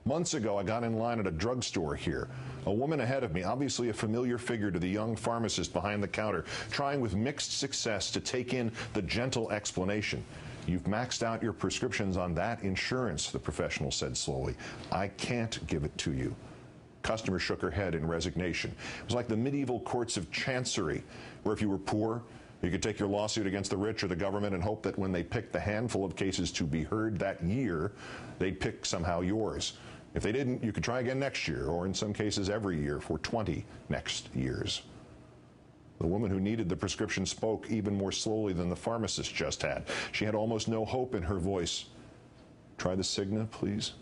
Months ago, I got in line at a drugstore here. A woman ahead of me, obviously a familiar figure to the young pharmacist behind the counter, trying with mixed success to take in the gentle explanation. You've maxed out your prescriptions on that insurance, the professional said slowly. I can't give it to you. Customer shook her head in resignation. It was like the medieval courts of chancery, where if you were poor, you could take your lawsuit against the rich or the government and hope that when they picked the handful of cases to be heard that year, they'd pick somehow yours. If they didn't, you could try again next year, or in some cases every year for 20 next years. The woman who needed the prescription spoke even more slowly than the pharmacist just had. She had almost no hope in her voice. Try the Cigna, please.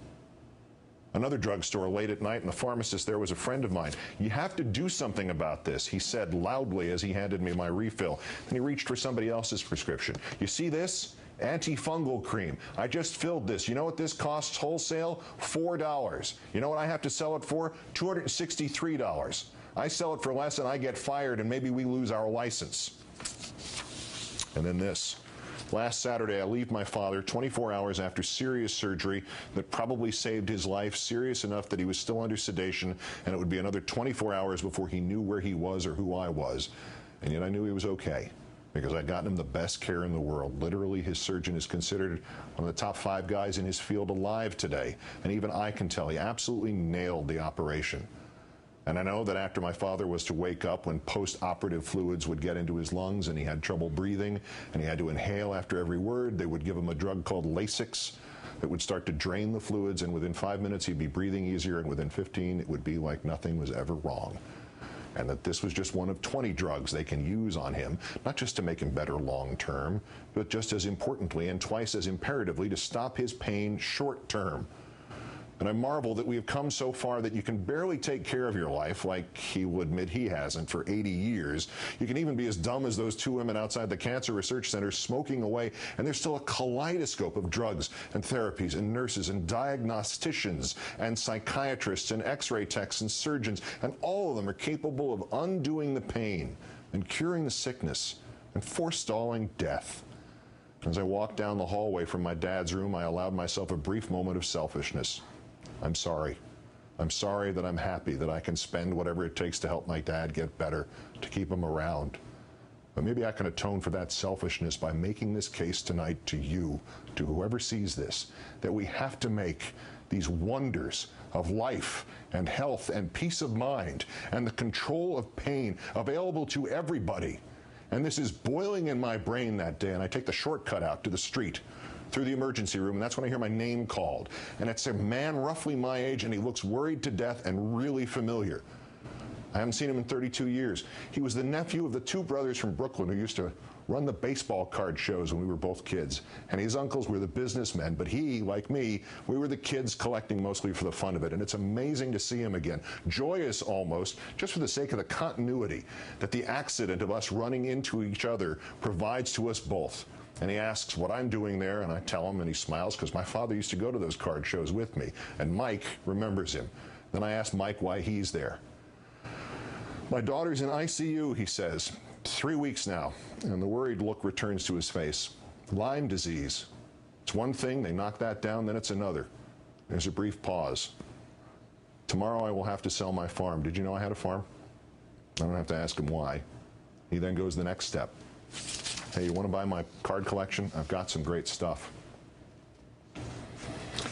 Another drugstore late at night, and the pharmacist there was a friend of mine. You have to do something about this, he said loudly as he handed me my refill. Then he reached for somebody else's prescription. You see this? Antifungal cream. I just filled this. You know what this costs wholesale? $4. You know what I have to sell it for? $263. I sell it for less and I get fired and maybe we lose our license. And then this. Last Saturday, I leave my father 24 hours after serious surgery that probably saved his life, serious enough that he was still under sedation, and it would be another 24 hours before he knew where he was or who I was. And yet I knew he was okay, because I'd gotten him the best care in the world. Literally, his surgeon is considered one of the top 5 guys in his field alive today. And even I can tell he absolutely nailed the operation. And I know that after my father was to wake up when post-operative fluids would get into his lungs and he had trouble breathing and he had to inhale after every word, they would give him a drug called Lasix that would start to drain the fluids, and within 5 minutes he'd be breathing easier, and within 15 it would be like nothing was ever wrong. And that this was just one of 20 drugs they can use on him, not just to make him better long term, but just as importantly and twice as imperatively to stop his pain short term. And I marvel that we have come so far that you can barely take care of your life, like he will admit he hasn't, for 80 years. You can even be as dumb as those 2 women outside the Cancer Research Center smoking away, and there's still a kaleidoscope of drugs and therapies and nurses and diagnosticians and psychiatrists and x-ray techs and surgeons, and all of them are capable of undoing the pain and curing the sickness and forestalling death. As I walked down the hallway from my dad's room, I allowed myself a brief moment of selfishness. I'm sorry. I'm sorry that I'm happy that I can spend whatever it takes to help my dad get better, to keep him around. But maybe I can atone for that selfishness by making this case tonight to you, to whoever sees this, that we have to make these wonders of life and health and peace of mind and the control of pain available to everybody. And this is boiling in my brain that day, and I take the shortcut out to the street, through the emergency room, and that's when I hear my name called. And it's a man roughly my age, and he looks worried to death and really familiar. I haven't seen him in 32 years. He was the nephew of the 2 brothers from Brooklyn who used to run the baseball card shows when we were both kids. And his uncles were the businessmen, but he, like me, we were the kids collecting mostly for the fun of it. And it's amazing to see him again, joyous almost, just for the sake of the continuity that the accident of us running into each other provides to us both. And he asks what I'm doing there, and I tell him, and he smiles, because my father used to go to those card shows with me. And Mike remembers him. Then I ask Mike why he's there. My daughter's in ICU, he says. 3 weeks now, and the worried look returns to his face. Lyme disease. It's one thing, they knock that down, then it's another. There's a brief pause. Tomorrow I will have to sell my farm. Did you know I had a farm? I don't have to ask him why. He then goes the next step. Hey, you want to buy my card collection? I've got some great stuff.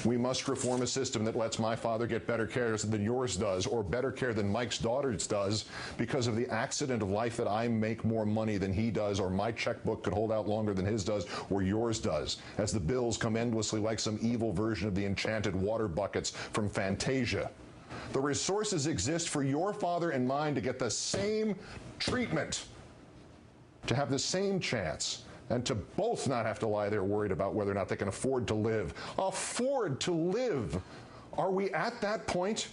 We must reform a system that lets my father get better care than yours does, or better care than Mike's daughter's does, because of the accident of life that I make more money than he does, or my checkbook could hold out longer than his does, or yours does, as the bills come endlessly like some evil version of the enchanted water buckets from Fantasia. The resources exist for your father and mine to get the same treatment, to have the same chance, and to both not have to lie there worried about whether or not they can afford to live. Afford to live! Are we at that point?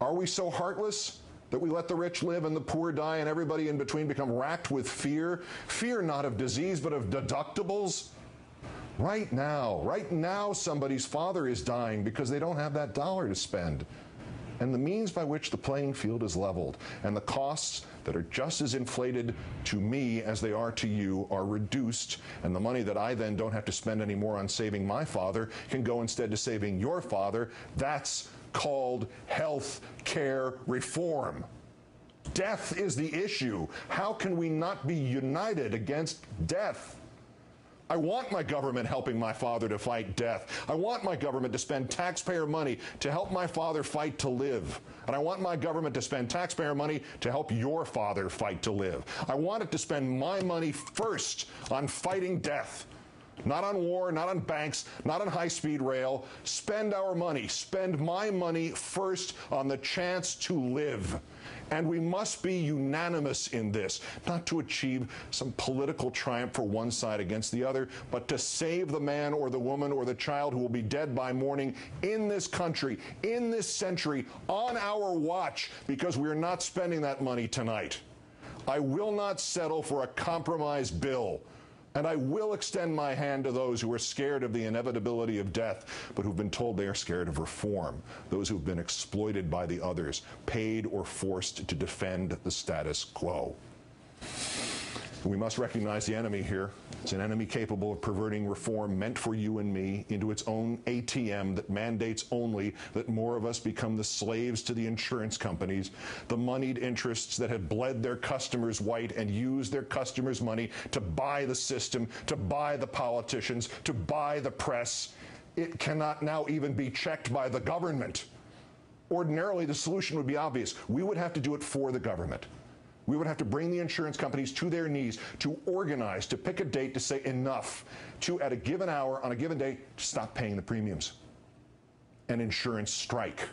Are we so heartless that we let the rich live and the poor die and everybody in between become racked with fear? Fear not of disease, but of deductibles? Right now, somebody's father is dying because they don't have that dollar to spend. And the means by which the playing field is leveled and the costs that are just as inflated to me as they are to you are reduced, and the money that I then don't have to spend anymore on saving my father can go instead to saving your father. That's called health care reform. Death is the issue. How can we not be united against death? I want my government helping my father to fight death. I want my government to spend taxpayer money to help my father fight to live. And I want my government to spend taxpayer money to help your father fight to live. I want it to spend my money first on fighting death. Not on war, not on banks, not on high-speed rail. Spend our money, spend my money first on the chance to live. And we must be unanimous in this, not to achieve some political triumph for one side against the other, but to save the man or the woman or the child who will be dead by morning in this country, in this century, on our watch, because we are not spending that money tonight. I will not settle for a compromise bill. And I will extend my hand to those who are scared of the inevitability of death, but who've been told they are scared of reform, those who've been exploited by the others, paid or forced to defend the status quo. We must recognize the enemy here. It's an enemy capable of perverting reform meant for you and me into its own ATM that mandates only that more of us become the slaves to the insurance companies, the moneyed interests that have bled their customers white and used their customers' money to buy the system, to buy the politicians, to buy the press. It cannot now even be checked by the government. Ordinarily, the solution would be obvious. We would have to do it for the government. We would have to bring the insurance companies to their knees, to organize, to pick a date, to say enough, to at a given hour, on a given day, stop paying the premiums. An insurance strike.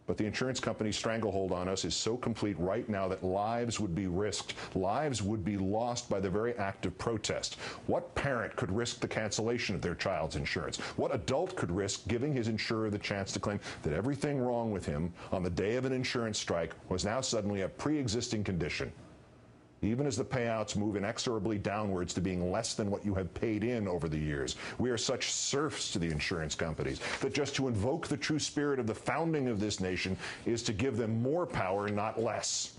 But the insurance company's stranglehold on us is so complete right now that lives would be risked. Lives would be lost by the very act of protest. What parent could risk the cancellation of their child's insurance? What adult could risk giving his insurer the chance to claim that everything wrong with him on the day of an insurance strike was now suddenly a pre-existing condition? Even as the payouts move inexorably downwards to being less than what you have paid in over the years. We are such serfs to the insurance companies that just to invoke the true spirit of the founding of this nation is to give them more power, not less.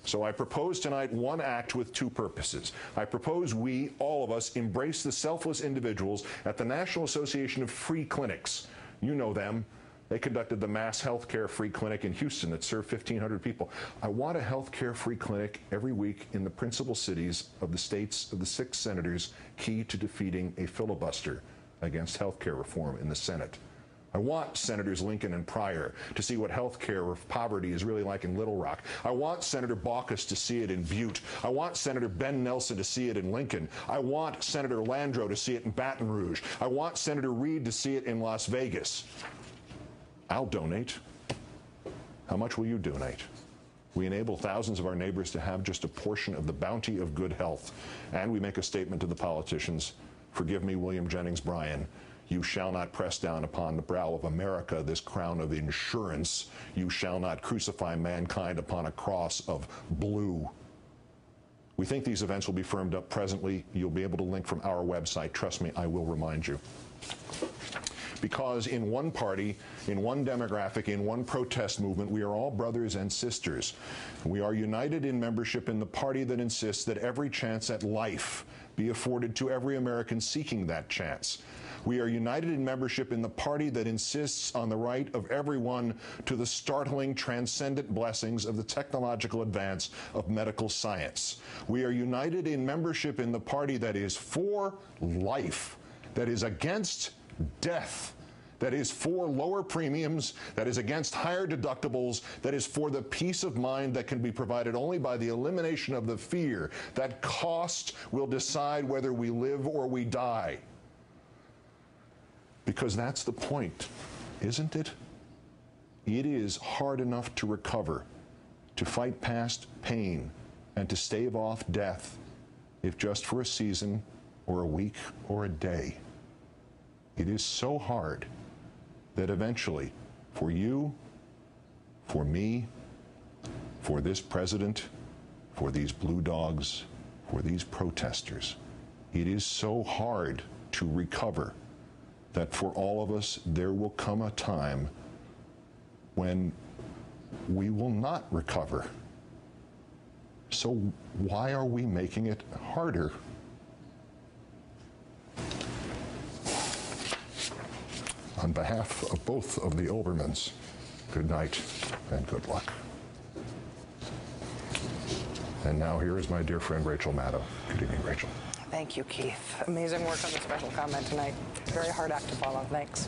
So I propose tonight one act with two purposes. I propose we, all of us, embrace the selfless individuals at the National Association of Free Clinics. You know them. They conducted the mass healthcare free clinic in Houston that served 1,500 people. I want a healthcare free clinic every week in the principal cities of the states of the 6 senators key to defeating a filibuster against healthcare reform in the Senate. I want Senators Lincoln and Pryor to see what healthcare poverty is really like in Little Rock. I want Senator Baucus to see it in Butte. I want Senator Ben Nelson to see it in Lincoln. I want Senator Landrieu to see it in Baton Rouge. I want Senator Reid to see it in Las Vegas. I'll donate. How much will you donate? We enable thousands of our neighbors to have just a portion of the bounty of good health. And we make a statement to the politicians. Forgive me, William Jennings Bryan. You shall not press down upon the brow of America this crown of insurance. You shall not crucify mankind upon a cross of blue. We think these events will be firmed up presently. You'll be able to link from our website. Trust me, I will remind you. Because in one party, in one demographic, in one protest movement, we are all brothers and sisters. We are united in membership in the party that insists that every chance at life be afforded to every American seeking that chance. We are united in membership in the party that insists on the right of everyone to the startling, transcendent blessings of the technological advance of medical science. We are united in membership in the party that is for life, that is against death, that is for lower premiums, that is against higher deductibles, that is for the peace of mind that can be provided only by the elimination of the fear that cost will decide whether we live or we die. Because that's the point, isn't it? It is hard enough to recover, to fight past pain, and to stave off death, if just for a season or a week or a day. It is so hard that eventually, for you, for me, for this president, for these blue dogs, for these protesters, it is so hard to recover that for all of us, there will come a time when we will not recover. So why are we making it harder? On behalf of both of the Olbermanns, good night and good luck. And now here is my dear friend Rachel Maddow. Good evening, Rachel. Thank you, Keith. Amazing work on the special comment tonight. Very hard act to follow. Thanks.